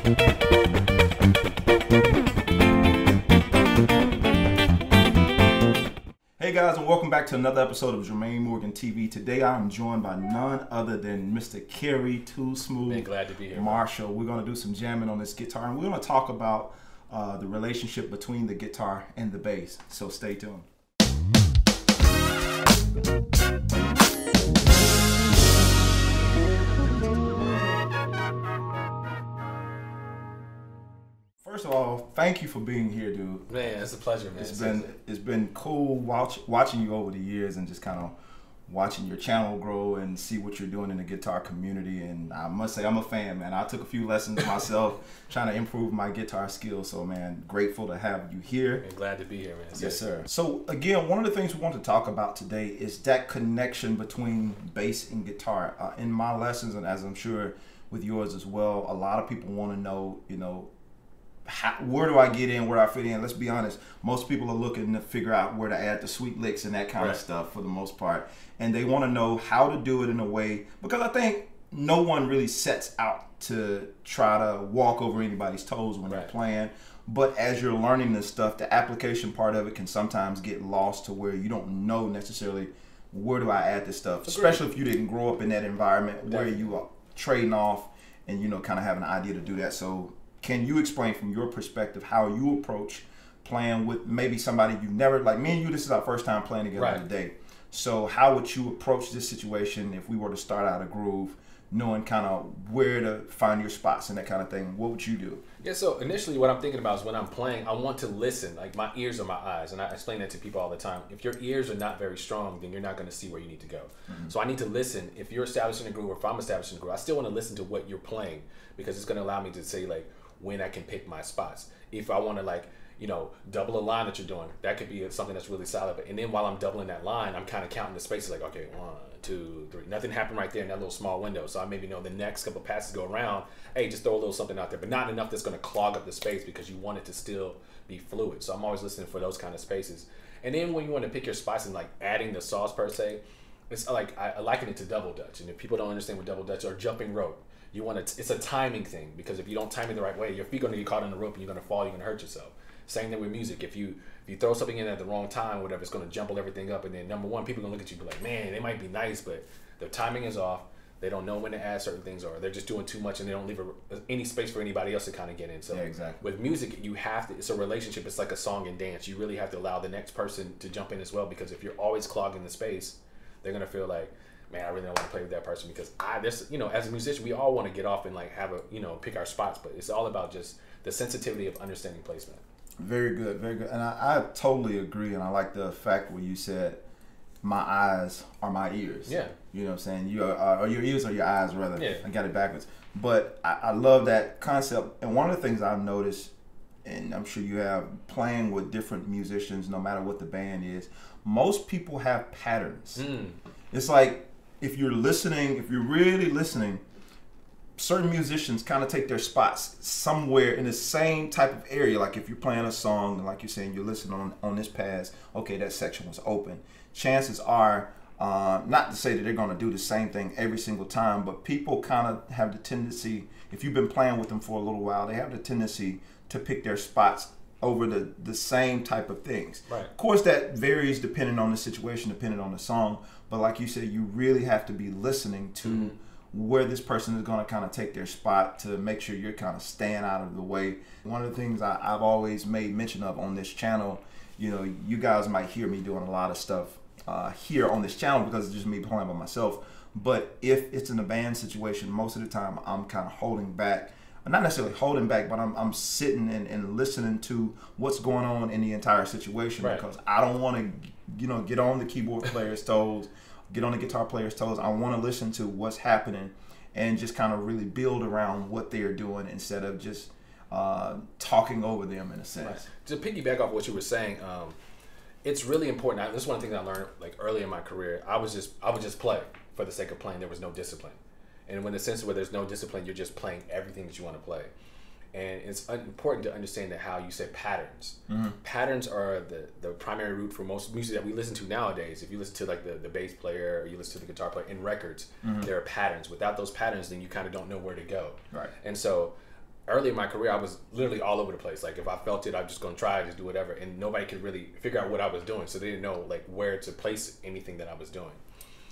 Hey guys, and welcome back to another episode of Jermaine Morgan TV. Today I'm joined by none other than Mr. Kerry, Too Smooth. Man, glad to be here. Marshall. We're going to do some jamming on this guitar, and we're going to talk about the relationship between the guitar and the bass. So stay tuned. First of all, thank you for being here, dude. Man, it's a pleasure, man. It's been cool watching you over the years and just kind of watching your channel grow and see what you're doing in the guitar community. And I must say, I'm a fan, man. I took a few lessons myself trying to improve my guitar skills. So, man, grateful to have you here. And glad to be here, man. Yes, sir. So, again, one of the things we want to talk about today is that connection between bass and guitar. In my lessons, and as I'm sure with yours as well, a lot of people want to know, where do I get in, where do I fit in? Let's be honest, most people are looking to figure out where to add the sweet licks and that kind of stuff for the most part. And they want to know how to do it in a way, because I think no one really sets out to try to walk over anybody's toes when they're playing. But as you're learning this stuff, the application part of it can sometimes get lost to where you don't know necessarily where do I add this stuff, especially if you didn't grow up in that environment where you are trading off and, kind of have an idea to do that. So can you explain from your perspective how you approach playing with maybe somebody you never, like me and you, this is our first time playing together today. So how would you approach this situation if we were to start out a groove, knowing kind of where to find your spots and that kind of thing? What would you do? Yeah, so initially what I'm thinking about is when I'm playing, I want to listen. Like, my ears are my eyes, and I explain that to people all the time. If your ears are not very strong, then you're not going to see where you need to go. So I need to listen. If you're establishing a groove, or if I'm establishing a groove, I still want to listen to what you're playing, because it's going to allow me to say, like, when I can pick my spots. If I want to, double a line that you're doing, that could be something that's really solid. And then while I'm doubling that line, I'm kind of counting the spaces, like, okay, 1, 2, 3. Nothing happened right there in that little small window. So I maybe know the next couple passes go around, hey, just throw a little something out there, but not enough that's going to clog up the space, because you want it to still be fluid. So I'm always listening for those kind of spaces. And then when you want to pick your spots and, like, adding the sauce per se, it's like, I liken it to double dutch. And if people don't understand what double dutch or jumping rope, you want to, it's a timing thing, because if you don't time it the right way, your feet are going to get caught in the rope and you're going to fall, you're going to hurt yourself. Same thing with music. If you throw something in at the wrong time, whatever, it's going to jumble everything up. And then number one, people are going to look at you and be like, man, they might be nice, but their timing is off. They don't know when to add certain things, or they're just doing too much and they don't leave any space for anybody else to kind of get in. So with music, you have to, it's a relationship. It's like a song and dance. You really have to allow the next person to jump in as well, because if you're always clogging the space, they're going to feel like, man, I really don't want to play with that person, because as a musician, we all want to get off and, like, have pick our spots, but it's all about just the sensitivity of understanding placement. Very good, very good. And I totally agree, and I like the fact where you said, my eyes are my ears. Yeah. You know what I'm saying? Or your ears are your eyes, rather. Yeah. I got it backwards. But I love that concept. And one of the things I've noticed, and I'm sure you have, playing with different musicians, no matter what the band is, most people have patterns. It's like, if you're really listening, certain musicians kind of take their spots somewhere in the same type of area. Like if you're playing a song, like you're saying, you're listening on this pass, okay, that section was open. Chances are, not to say that they're going to do the same thing every single time, but people kind of have the tendency, if you've been playing with them for a little while, they have the tendency to pick their spots over the same type of things. Right. Of course, that varies depending on the situation, depending on the song. But like you said, you really have to be listening to where this person is going to kind of take their spot to make sure you're kind of staying out of the way. One of the things I've always made mention of on this channel, you guys might hear me doing a lot of stuff here on this channel because it's just me playing by myself. But if it's in a band situation, most of the time I'm kind of holding back. Not necessarily holding back, but I'm sitting and listening to what's going on in the entire situation, because I don't want to, get on the keyboard player's toes, get on the guitar player's toes. I want to listen to what's happening and just kind of really build around what they're doing instead of just talking over them in a sense. Right. To piggyback off what you were saying, it's really important. This is one of the things I learned early in my career. I would just play for the sake of playing. There was no discipline. And when the sense where there's no discipline, you're just playing everything that you want to play. And it's important to understand that how you say patterns. Patterns are the primary root for most music that we listen to nowadays. If you listen to the bass player, or you listen to the guitar player in records, there are patterns. Without those patterns, then you kind of don't know where to go. Right. And so early in my career, I was literally all over the place. Like if I felt it, I was just gonna try, just do whatever, and nobody could really figure out what I was doing, so they didn't know like where to place anything that I was doing.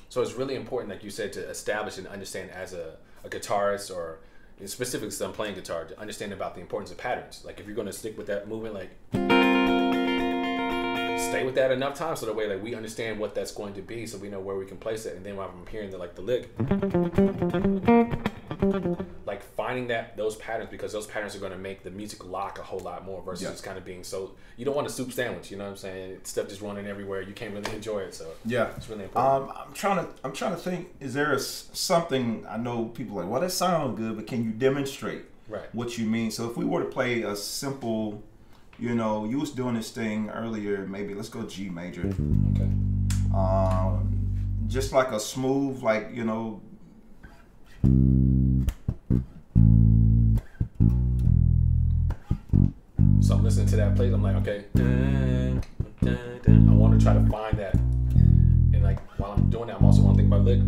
So it's really important, like you said, to establish and understand as a guitarist, or specifically since I'm playing guitar, to understand about the importance of patterns. Like if you're gonna stick with that movement, like stay with that enough times so that way like we understand what that's going to be, so we know where we can place it. And then when I'm hearing the lick, like finding those patterns, because those patterns are going to make the music lock a whole lot more versus just kind of being so, you don't want a soup sandwich, you know what I'm saying? Stuff just running everywhere, you can't really enjoy it. So yeah, it's really important. I'm trying to think, is there something, I know people are like, well, that sounds good, but can you demonstrate what you mean? So if we were to play a simple, you know, you was doing this thing earlier, maybe let's go G major. Okay. Just like a smooth, like, you know. So I'm listening to that place, I'm like, okay. Dun, dun, dun. I want to try to find that. And like while I'm doing that, I'm also want to think about lick.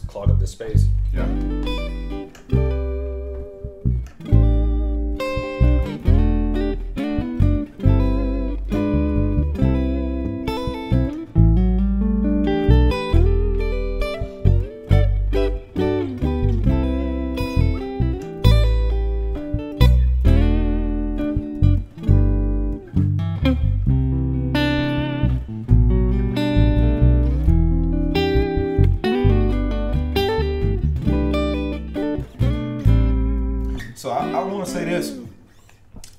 Clog up this space. Yeah. So I want to say this.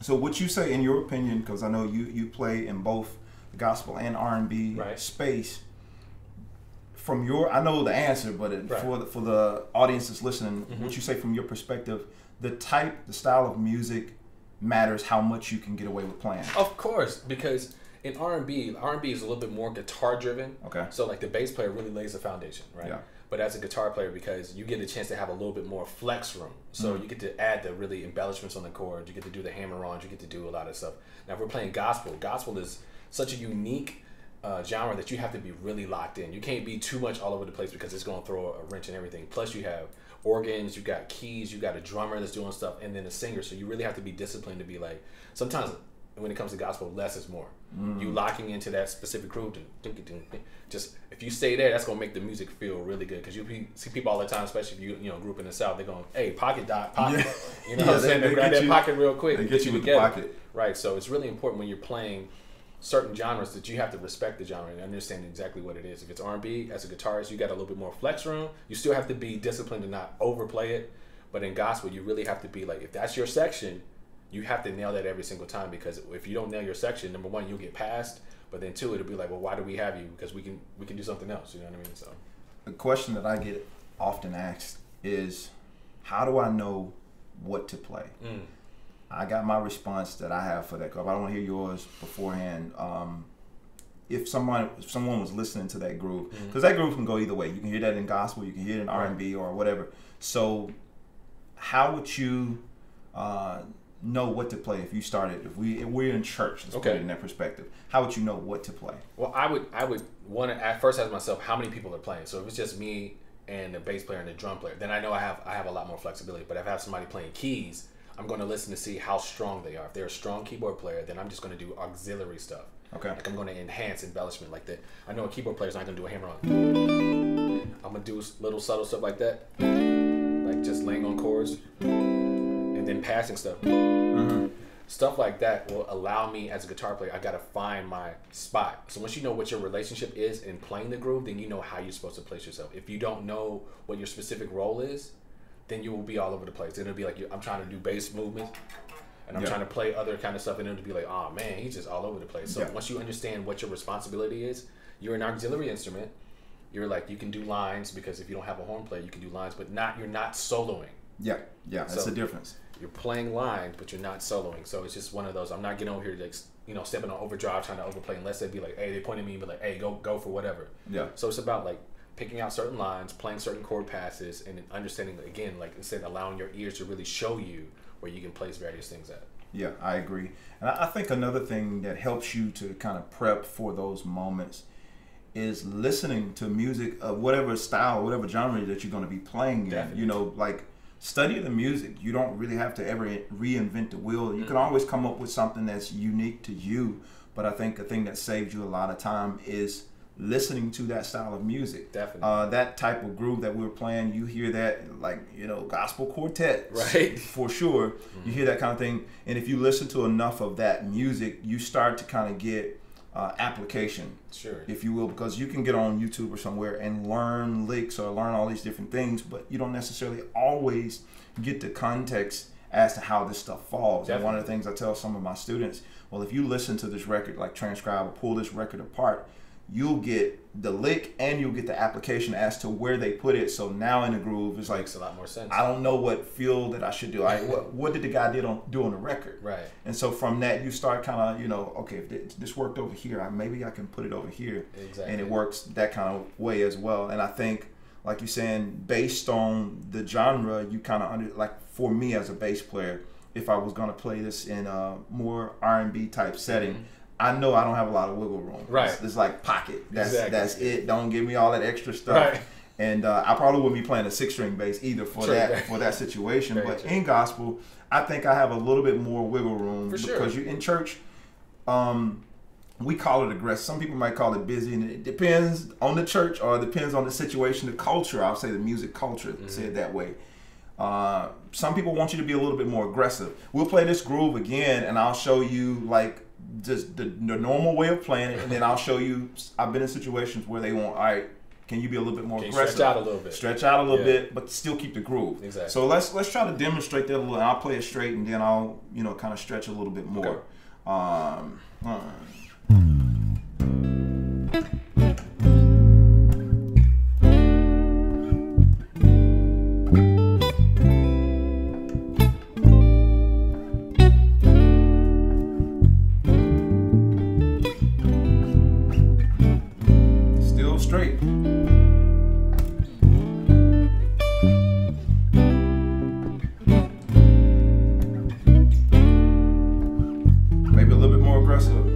So what you say, in your opinion, because I know you play in both gospel and R&B space. From your, I know the answer, but for the audience that's listening, what you say from your perspective, the style of music matters how much you can get away with playing. Of course, because in R&B is a little bit more guitar driven. Okay. So like the bass player really lays the foundation, right? Yeah. But as a guitar player, because you get a chance to have a little bit more flex room, so you get to add the really embellishments on the chords, you get to do the hammer-ons, you get to do a lot of stuff. Now, if we're playing gospel is such a unique genre that you have to be really locked in. You can't be too much all over the place because it's going to throw a wrench in everything. Plus, you have organs, you got keys, you got a drummer that's doing stuff, and then a singer. So you really have to be disciplined to be like, sometimes when it comes to gospel, less is more. You locking into that specific groove, just if you stay there, that's gonna make the music feel really good. Because you see people all the time, especially if you grew up in the South, they're going, "Hey, pocket doc, pocket," you know what I'm saying? They grab that pocket real quick. They get you with the pocket, right? So it's really important when you're playing certain genres that you have to respect the genre and understand exactly what it is. If it's R&B, as a guitarist, you got a little bit more flex room. You still have to be disciplined to not overplay it. But in gospel, you really have to be like, if that's your section, you have to nail that every single time, because if you don't nail your section, number one, you'll get passed, but then two, it'll be like, well, why do we have you? Because we can do something else, you know what I mean? So the question that I get often asked is, how do I know what to play? I got my response that I have for that. I don't want to hear yours beforehand. If someone was listening to that groove, because that groove can go either way. You can hear that in gospel, you can hear it in R&B or whatever. So how would you know what to play if you started, if we're in church, let's put it in that perspective, how would you know what to play? Well, I would want to at first ask myself how many people are playing. So if it's just me and the bass player and the drum player, then I know I have a lot more flexibility. But if I have somebody playing keys, I'm going to listen to see how strong they are. If they're a strong keyboard player, then I'm just going to do auxiliary stuff. Okay. Like I'm going to enhance embellishment like that. I know a keyboard player's not going to do a hammer on. I'm going to do little subtle stuff like that, like just laying on chords and then passing stuff. Stuff like that will allow me as a guitar player, I got to find my spot. So once you know what your relationship is in playing the groove, then you know how you're supposed to place yourself. If you don't know what your specific role is, then you will be all over the place. It'll be like I'm trying to do bass movements, and I'm trying to play other kind of stuff, and it'll be like, oh man, he's just all over the place. So once you understand what your responsibility is, you're an auxiliary instrument. you're like, you can do lines, because if you don't have a horn player, you can do lines, but you're not soloing. Yeah, that's the difference. You're playing lines, but you're not soloing. So it's just one of those. I'm not getting over here like, stepping on overdrive, trying to overplay, unless they be like, hey, they point at me and be like, hey, go for whatever. Yeah. So it's about like picking out certain lines, playing certain chord passes, and then understanding, again, like I said, allowing your ears to really show you where you can place various things at. Yeah, I agree. And I think another thing that helps you to kind of prep for those moments is listening to music of whatever style, whatever genre that you're going to be playing Definitely. in. Like, study the music. You don't really have to ever reinvent the wheel. You can always come up with something that's unique to you. But I think the thing that saves you a lot of time is listening to that style of music. Definitely. That type of groove that we're playing, you hear that, like, gospel quartets. Right. For sure. You hear that kind of thing. And if you listen to enough of that music, you start to kind of get application, sure, if you will, because you can get on YouTube or somewhere and learn licks or learn all these different things, but you don't necessarily always get the context as to how this stuff falls. Definitely. And one of the things I tell some of my students, well, if you listen to this record, like transcribe or pull this record apart, you'll get the lick and you'll get the application as to where they put it. So now in the groove, it's like, makes a lot more sense. I don't know what feel that I should do. What did the guy do on the record? Right. And so from that, you start kind of, okay, if this worked over here, maybe I can put it over here. Exactly. And it works that kind of way as well. And I think, like you're saying, based on the genre, you kind of like for me as a bass player, if I was going to play this in a more R&B type setting, I know I don't have a lot of wiggle room. Right. It's like pocket. That's it. Don't give me all that extra stuff. Right. And I probably wouldn't be playing a 6-string bass either for that situation. Very but true. in gospel, I think I have a little bit more wiggle room because you in church. We call it aggressive. Some people might call it busy, and it depends on the church or it depends on the situation, the culture. I'll say the music culture. Say it that way. Some people want you to be a little bit more aggressive. We'll play this groove again, and I'll show you like just the normal way of playing it, and then I'll show you. I've been in situations where they want, all right, can you be a little bit more aggressive? Stretch out a little bit. Stretch out a little bit, but still keep the groove. Exactly. So let's try to demonstrate that a little. And I'll play it straight, and then I'll kind of stretch a little bit more. Okay. Still straight. Maybe a little bit more aggressive.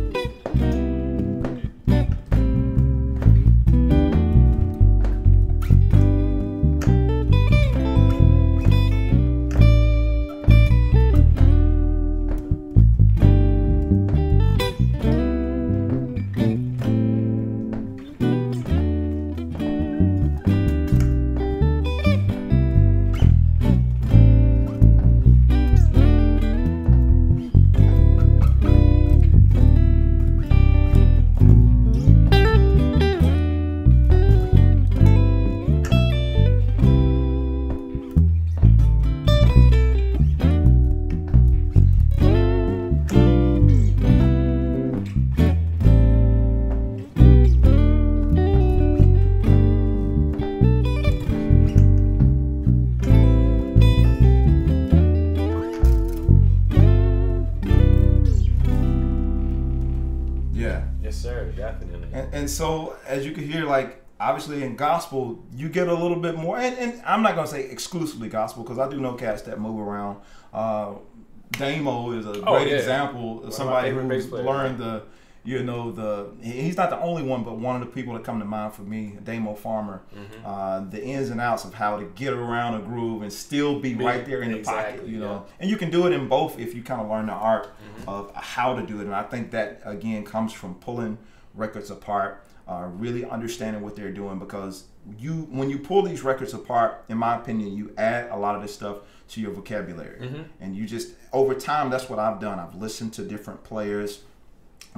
And so, as you can hear, like, obviously in gospel, you get a little bit more, and I'm not going to say exclusively gospel, because I do know cats that move around. Damo is a great example of somebody who's learned he's not the only one, but one of the people that come to mind for me, Damo Farmer, the ins and outs of how to get around a groove and still be right there in the pocket, And you can do it in both if you kind of learn the art of how to do it. And I think that, again, comes from pulling records apart, really understanding what they're doing, because when you pull these records apart, in my opinion, you add a lot of this stuff to your vocabulary. And you just, over time, that's what I've done. I've listened to different players,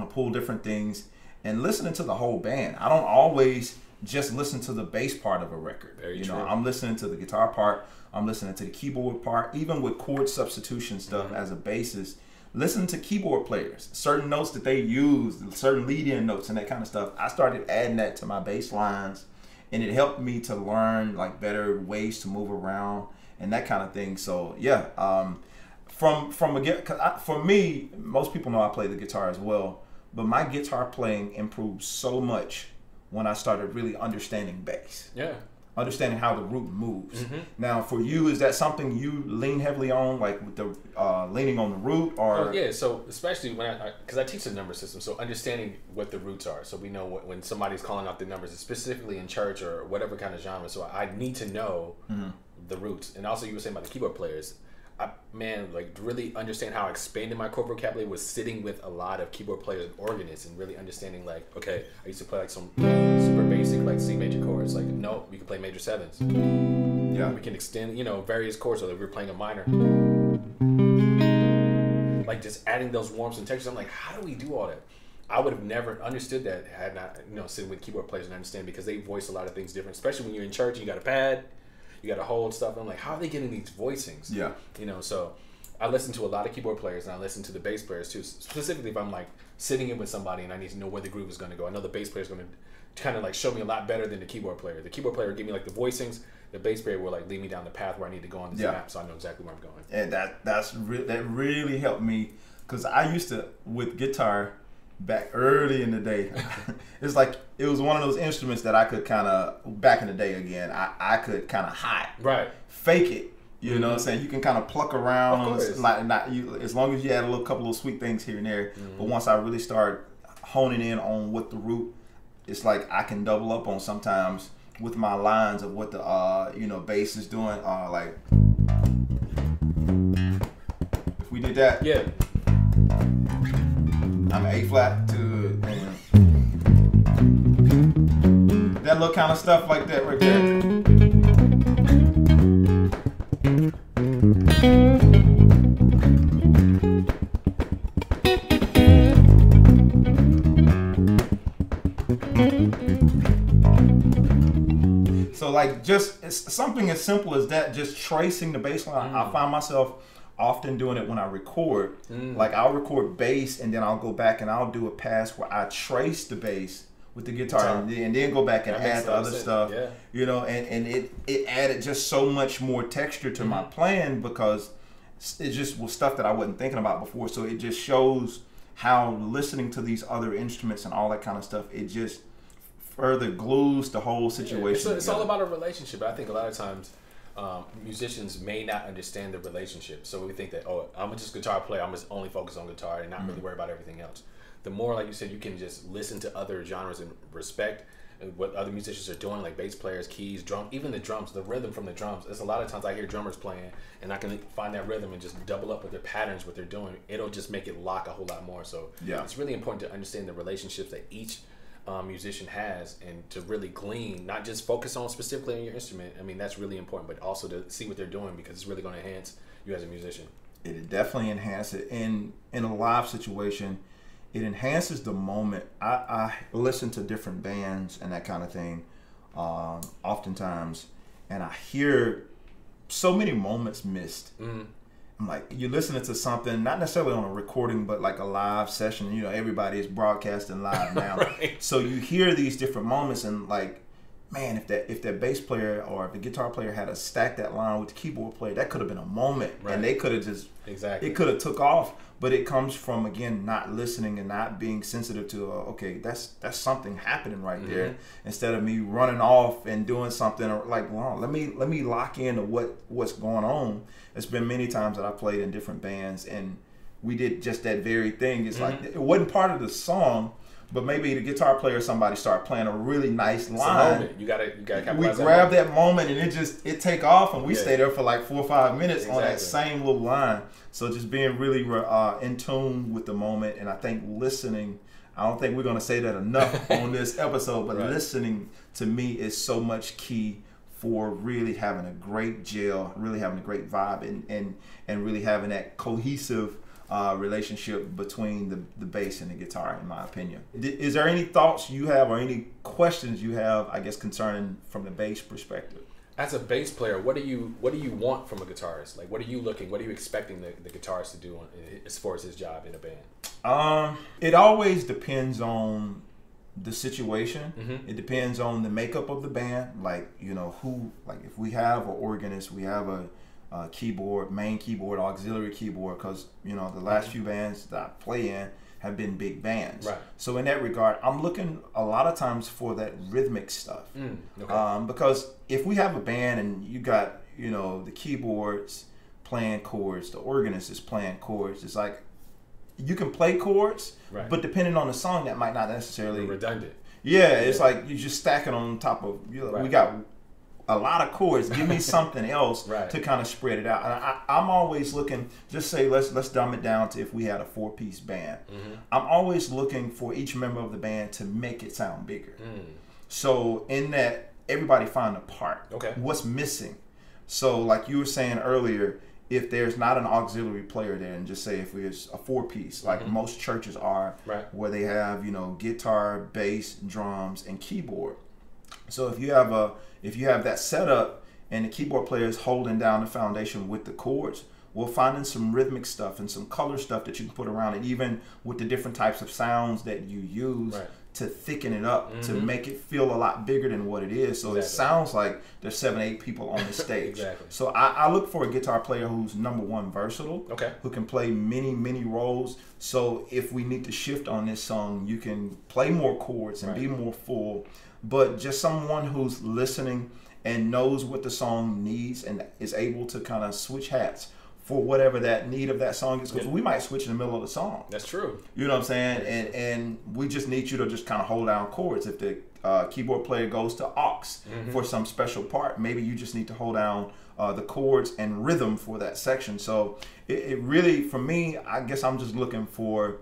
I pull different things, and listening to the whole band. I don't always just listen to the bass part of a record. Very true. I'm listening to the guitar part, I'm listening to the keyboard part, even with chord substitution stuff as a bassist. Listen to keyboard players, certain notes that they use, certain lead-in notes and that kind of stuff. I started adding that to my bass lines and it helped me to learn like better ways to move around and that kind of thing. So yeah, for me, most people know I play the guitar as well, but my guitar playing improved so much when I started really understanding bass. Yeah. Understanding how the root moves. Now, for you, is that something you lean heavily on, like with the leaning on the root, or? Oh, yeah. So especially when because I teach the number system, so understanding what the roots are, so we know when somebody's calling out the numbers, specifically in church or whatever kind of genre. So I need to know the roots, and also you were saying about the keyboard players. Like really understand how I expanded my chord vocabulary was sitting with a lot of keyboard players and organists and really understanding like, okay, I used to play like some super basic like C major chords. Like, no, we can play major sevens. Yeah. We can extend, various chords, so that we're playing a minor. Like just adding those warmths and textures. I'm like, how do we do all that? I would have never understood that had not, sitting with keyboard players and understand, because they voice a lot of things different, especially when you're in church and you got a pad. You got to hold stuff. I'm like, how are they getting these voicings? Yeah. So I listen to a lot of keyboard players, and I listen to the bass players too. Specifically, if I'm like sitting in with somebody and I need to know where the groove is going to go, I know the bass player is going to kind of like show me a lot better than the keyboard player. The keyboard player will give me like the voicings. The bass player will like lead me down the path where I need to go on this map, so I know exactly where I'm going. And that really helped me, because I used to, with guitar back early in the day, it's like it was one of those instruments that I could kind of, back in the day again, I could kind of hide, right, fake it. You know what I'm saying? You can kind of pluck around, as long as you add a couple of sweet things here and there. But once I really start honing in on what the root, it's like I can double up on sometimes with my lines of what the bass is doing. Like if we did that, yeah. I'm an A flat to that little kind of stuff like that right there. So like it's something as simple as that, just tracing the bass line. I find myself often doing it when I record. Like I'll record bass and then I'll go back and I'll do a pass where I trace the bass with the guitar and then go back and add the other stuff. Yeah. And it added just so much more texture to my playing, because it just was stuff that I wasn't thinking about before. So it just shows how listening to these other instruments and all that kind of stuff, it just further glues the whole situation. It's all about a relationship. I think a lot of times musicians may not understand the relationship, so we think that, I'm just a guitar player, I'm just only focused on guitar and not really worry about everything else. The more, like you said, you can just listen to other genres and respect what other musicians are doing, like bass players, keys, drum, even the drums, the rhythm from the drums. There's a lot of times I hear drummers playing and I can find that rhythm and just double up with their patterns, what they're doing. It'll just make it lock a whole lot more. So it's really important to understand the relationships that each musician has, and to really glean, not just focus on specifically on your instrument. I mean, that's really important, but also to see what they're doing, because it's really going to enhance you as a musician. It definitely enhances it. In a live situation, it enhances the moment. I listen to different bands and that kind of thing oftentimes, and I hear so many moments missed. I'm like, you're listening to something, not necessarily on a recording, but like a live session. Everybody is broadcasting live now. Right. So you hear these different moments, and like, man, if that bass player or if the guitar player had to stack that line with the keyboard player, that could have been a moment, and they could have just it could have took off. But it comes from, again, not listening and not being sensitive to okay, that's something happening right there. Instead of me running off and doing something like, well, let me lock into what's going on. It's been many times that I played in different bands and we did just that very thing. It's like it wasn't part of the song, but maybe the guitar player or somebody start playing a really nice line. You gotta we grab that moment and it take off, and we stay there for like 4 or 5 minutes on that same little line. So just being really in tune with the moment, and I think listening, I don't think we're gonna say that enough on this episode, but listening to me is so much key for really having a great gel, really having a great vibe, and really having that cohesive relationship between the bass and the guitar, in my opinion. Is there any thoughts you have or any questions you have, I guess, concerning from the bass perspective? As a bass player, what do you want from a guitarist? Like, what are you expecting the guitarist to do as far as his job in a band? It always depends on the situation. It depends on the makeup of the band. Like, you know, who, like if we have an organist, we have a keyboard, main keyboard, auxiliary keyboard, because, you know, the last few bands that I play in have been big bands. Right. So in that regard, I'm looking a lot of times for that rhythmic stuff. Because if we have a band and you got, you know, the keyboards playing chords, the organist is playing chords, it's like, you can play chords, but depending on the song, that might not necessarily... redundant. Yeah, it's like you just stack it on top of... You know, we got a lot of chords. Give me something else to kind of spread it out. And I'm always looking... Just say, let's dumb it down to if we had a 4-piece band. I'm always looking for each member of the band to make it sound bigger. So in that, everybody find a part. What's missing? So like you were saying earlier... If there's not an auxiliary player there, and just say if it's a 4-piece, like most churches are, where they have, you know, guitar, bass, drums, and keyboard. So if you have that setup and the keyboard player is holding down the foundation with the chords, we're finding some rhythmic stuff and some color stuff that you can put around it, even with the different types of sounds that you use to thicken it up, to make it feel a lot bigger than what it is. So it sounds like there's 7, 8 people on the stage. So I look for a guitar player who's number one, versatile, who can play many roles. So if we need to shift on this song, you can play more chords and be more full, but just someone who's listening and knows what the song needs and is able to kind of switch hats for whatever that need of that song is, because we might switch in the middle of the song. That's true. You know what I'm saying? And we just need you to just kind of hold down chords. If the keyboard player goes to aux for some special part, maybe you just need to hold down the chords and rhythm for that section. So it really, for me, I guess I'm just looking for,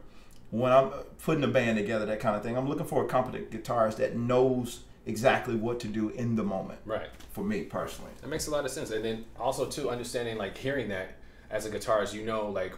when I'm putting a band together, that kind of thing, I'm looking for a competent guitarist that knows exactly what to do in the moment. For me personally. That makes a lot of sense. And then also too, understanding, like, hearing that as a guitarist, you know, like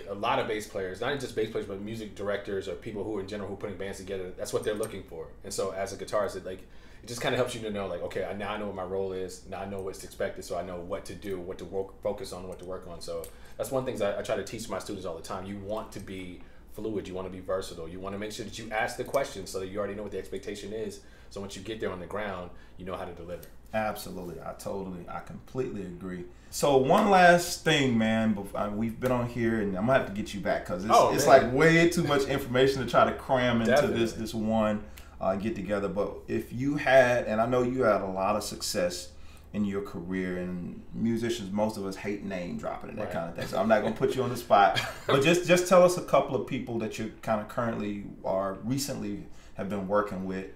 a lot of bass players, not just bass players, but music directors or people who in general who are putting bands together, that's what they're looking for. And so as a guitarist, it just kind of helps you to know, like, okay, now I know what my role is, now I know what's expected, so I know what to do, what to focus on, what to work on. So that's one thing I try to teach my students all the time. You want to be fluid, you want to be versatile, you want to make sure that you ask the questions so that you already know what the expectation is, so once you get there on the ground, you know how to deliver. Absolutely. I completely agree. So one last thing, man, we've been on here, and I'm gonna have to get you back, because it's like way too much information to try to cram into this one get together. But if you had, and I know you had a lot of success in your career, and musicians, most of us hate name dropping and that kind of thing, so I'm not gonna put you on the spot, but just tell us a couple of people that you kind of currently or recently have been working with.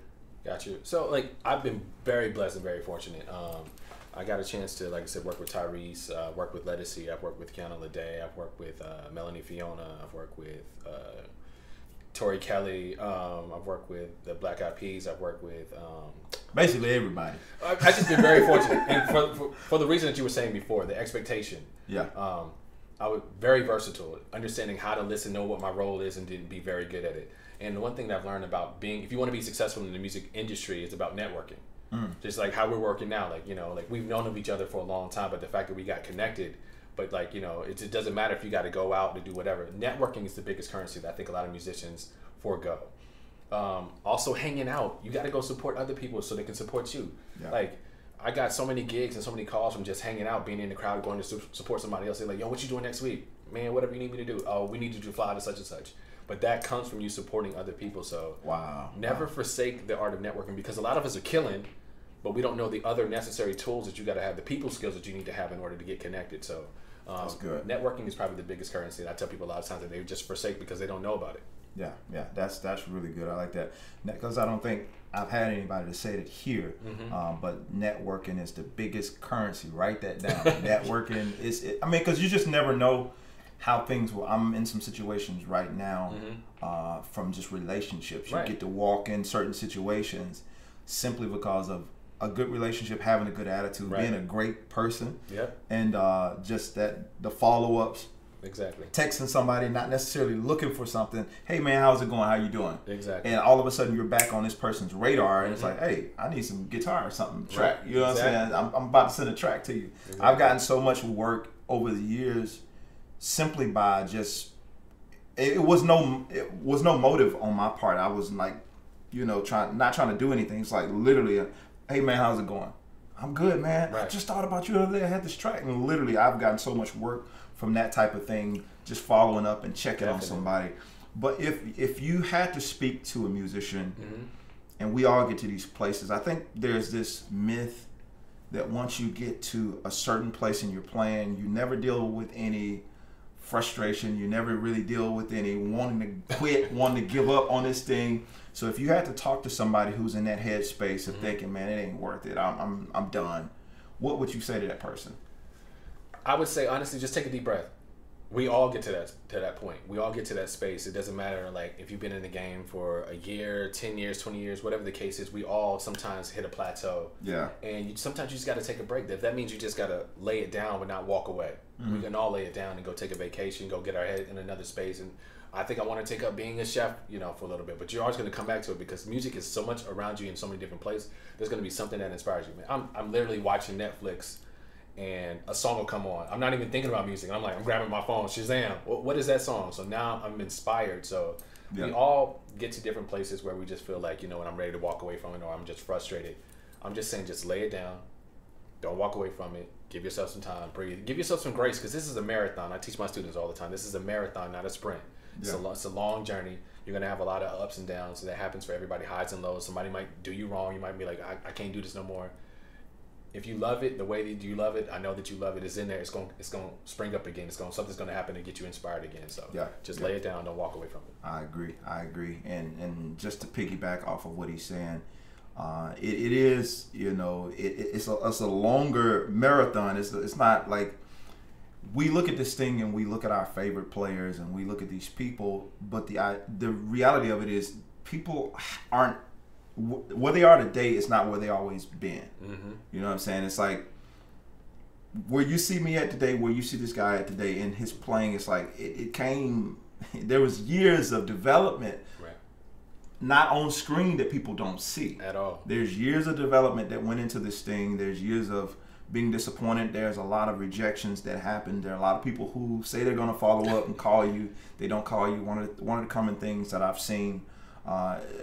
Got you. So, like, I've been very blessed and very fortunate. I got a chance to, like I said, work with Tyrese, work with Lettucey, I've worked with Kiana Lede, I've worked with Melanie Fiona, I've worked with Tori Kelly, I've worked with the Black Eyed Peas, I've worked with... basically everybody. I've just been very fortunate. And for the reason that you were saying before, the expectation. I was very versatile, understanding how to listen, know what my role is, and then be very good at it. And the one thing that I've learned about if you want to be successful in the music industry, it's about networking. Just like how we're working now, like, you know, like we've known of each other for a long time, but the fact that we got connected, but like, you know, it doesn't matter if you got to go out to do whatever. Networking is the biggest currency that I think a lot of musicians forego. Also hanging out, you got to go support other people so they can support you. Like, I got so many gigs and so many calls from just hanging out, being in the crowd, going to support somebody else. They're like, yo, what you doing next week? Man, whatever you need me to do. Oh, we need you to fly to such and such. But that comes from you supporting other people. So never forsake the art of networking, because a lot of us are killing, but we don't know the other necessary tools that you got to have, the people skills that you need to have in order to get connected. So that's good. Networking is probably the biggest currency. And I tell people a lot of times that they just forsake because they don't know about it. Yeah, that's really good. I like that, because I don't think I've had anybody to say it here, but networking is the biggest currency. Write that down. Networking I mean, because you just never know how things will. I'm in some situations right now from just relationships. You get to walk in certain situations simply because of a good relationship, having a good attitude, being a great person, and just the follow-ups. Exactly. Texting somebody, not necessarily looking for something. Hey man, how's it going? How you doing? Exactly. And all of a sudden you're back on this person's radar, and it's like, hey, I need some guitar or something. Track. You know what I'm saying? I'm about to send a track to you. I've gotten so much work over the years simply by just it was no motive on my part. I was like you know, not trying to do anything. It's like literally, hey man, how's it going? I'm good, man. Right. I just thought about you the other day. I had this track, and literally, I've gotten so much work from that type of thing, just following up and checking on somebody. But if you had to speak to a musician, and we all get to these places, I think there's this myth that once you get to a certain place in your playing, you never deal with any frustration. You never really deal with any wanting to quit, wanting to give up on this thing. So if you had to talk to somebody who's in that headspace of thinking, man, it ain't worth it, I'm done, what would you say to that person? I would say, honestly, just take a deep breath. We all get to that point. We all get to that space. It doesn't matter, like, if you've been in the game for a year, 10 years, 20 years, whatever the case is, we all sometimes hit a plateau. Yeah. And sometimes you just got to take a break. If that means you just got to lay it down but not walk away. We can all lay it down and go take a vacation, go get our head in another space. And I think I want to take up being a chef, you know, for a little bit. But you're always going to come back to it because music is so much around you in so many different places. There's going to be something that inspires you, man. I'm literally watching Netflix and a song will come on. I'm not even thinking about music. I'm grabbing my phone, Shazam. What is that song? So now I'm inspired. So we all get to different places where we just feel like, you know, when I'm ready to walk away from it or I'm just frustrated. I'm just saying, just lay it down. Don't walk away from it. Give yourself some time. Breathe. Give yourself some grace because this is a marathon. I teach my students all the time. This is a marathon, not a sprint. It's a long journey. You're going to have a lot of ups and downs. So that happens for everybody, highs and lows. Somebody might do you wrong. You might be like, I can't do this no more. If you love it the way that you love it, I know that you love it. It's in there. It's going to spring up again. Something's going to happen to get you inspired again. So just lay it down. Don't walk away from it. I agree. And just to piggyback off of what he's saying, it is, you know, it's a longer marathon. It's not like we look at this thing and we look at our favorite players and we look at these people, but the reality of it is people aren't where they are today. It's not where they always been. You know what I'm saying? It's like where you see me at today, where you see this guy at today, and his playing. It's like it came. There was years of development. Not on screen that people don't see at all. There's years of development that went into this thing. There's years of being disappointed. There's a lot of rejections that happen. There are a lot of people who say they're going to follow up and call you. They don't call you. One of the common things that I've seen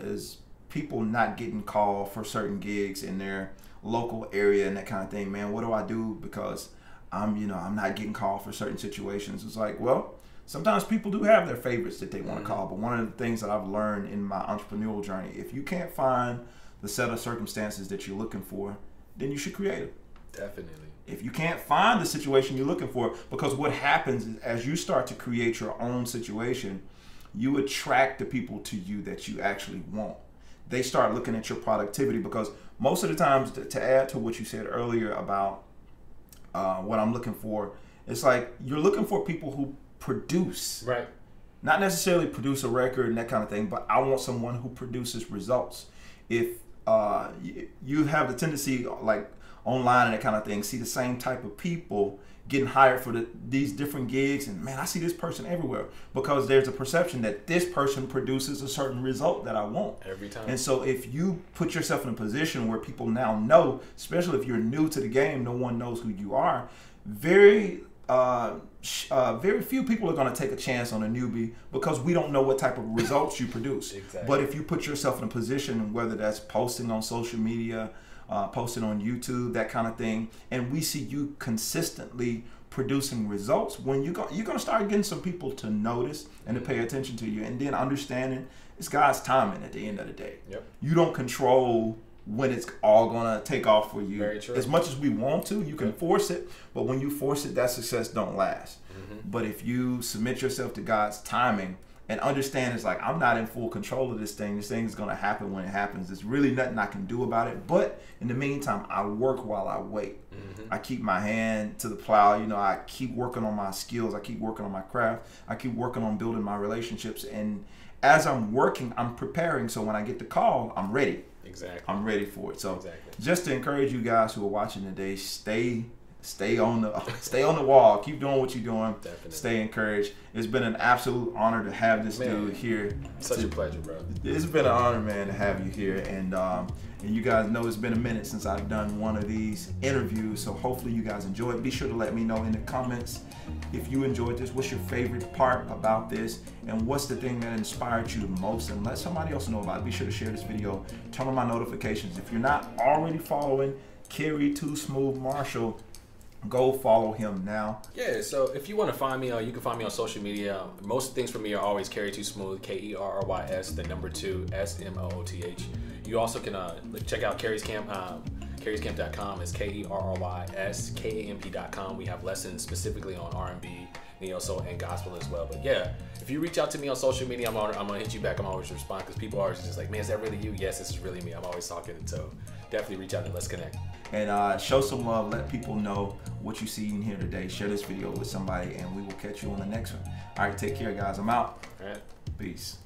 is people not getting called for certain gigs in their local area and that kind of thing. Man, what do I do? Because I'm not getting called for certain situations. It's like, well, sometimes people do have their favorites that they want to call, but one of the things that I've learned in my entrepreneurial journey, if you can't find the set of circumstances that you're looking for, then you should create it. Definitely. If you can't find the situation you're looking for, because what happens is as you start to create your own situation, you attract the people to you that you actually want. They start looking at your productivity because most of the times, to add to what you said earlier about what I'm looking for, it's like you're looking for people who produce, right? Not necessarily produce a record and that kind of thing, but I want someone who produces results. If you have the tendency, like online and that kind of thing, see the same type of people getting hired for these different gigs, and man, I see this person everywhere because there's a perception that this person produces a certain result that I want every time. And so if you put yourself in a position where people now know, especially if you're new to the game, no one knows who you are, very few people are going to take a chance on a newbie because we don't know what type of results you produce. Exactly. But if you put yourself in a position, whether that's posting on social media, posting on YouTube, that kind of thing, and we see you consistently producing results, when you're going to start getting some people to notice and to pay attention to you, and then understanding it's God's timing at the end of the day. Yep. You don't control when it's all gonna take off for you. Very true. As much as we want to, you can force it, but when you force it, that success don't last. But if you submit yourself to God's timing and understand it's like, I'm not in full control of this thing is gonna happen when it happens. There's really nothing I can do about it, but in the meantime, I work while I wait. I keep my hand to the plow. I keep working on my skills. I keep working on my craft. I keep working on building my relationships, and as I'm working, I'm preparing, so when I get the call, I'm ready. Exactly. I'm ready for it. So just to encourage you guys who are watching today, stay stay on the wall. Keep doing what you're doing. Definitely. Stay encouraged. It's been an absolute honor to have this dude here. Such a pleasure, bro. It's been an honor, man, to have you here. And you guys know it's been a minute since I've done one of these interviews, so hopefully you guys enjoy it. Be sure to let me know in the comments if you enjoyed this. What's your favorite part about this, and what's the thing that inspired you the most, and let somebody else know about it. Be sure to share this video, turn on my notifications. If you're not already following Kerry Too Smooth Marshall, go follow him now. Yeah, so if you want to find me, you can find me on social media. Most things for me are always Kerry Too Smooth, Kerrys, the number 2, SMOOTH. You also can check out Kerry's Camp. KerrysCamp.com is KerrysKamp.com. We have lessons specifically on R&B, neo-soul, and gospel as well. But yeah, if you reach out to me on social media, I'm gonna hit you back. I'm always respond because people are just like, man, is that really you? Yes, this is really me. I'm always talking, so definitely reach out and let's connect. And show some love. Let people know what you see in here today. Share this video with somebody, and we will catch you on the next one. All right, take care, guys. I'm out. All right. Peace.